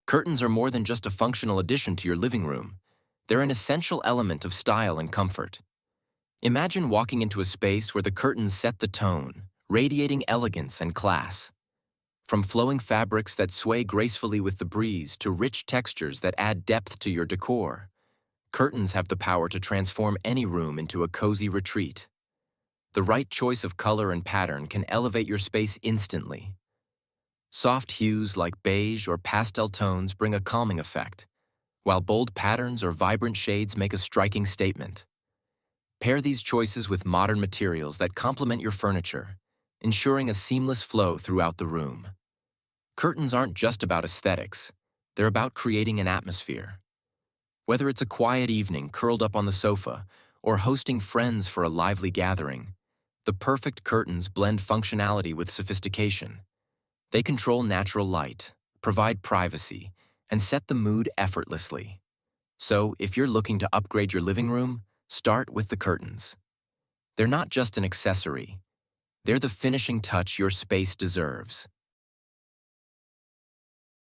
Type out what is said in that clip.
Curtains are more than just a functional addition to your living room. They're an essential element of style and comfort. Imagine walking into a space where the curtains set the tone, radiating elegance and class. From flowing fabrics that sway gracefully with the breeze to rich textures that add depth to your decor, curtains have the power to transform any room into a cozy retreat. The right choice of color and pattern can elevate your space instantly. Soft hues like beige or pastel tones bring a calming effect, while bold patterns or vibrant shades make a striking statement. Pair these choices with modern materials that complement your furniture, ensuring a seamless flow throughout the room. Curtains aren't just about aesthetics, they're about creating an atmosphere. Whether it's a quiet evening curled up on the sofa or hosting friends for a lively gathering, the perfect curtains blend functionality with sophistication. They control natural light, provide privacy, and set the mood effortlessly. So, if you're looking to upgrade your living room, start with the curtains. They're not just an accessory, they're the finishing touch your space deserves.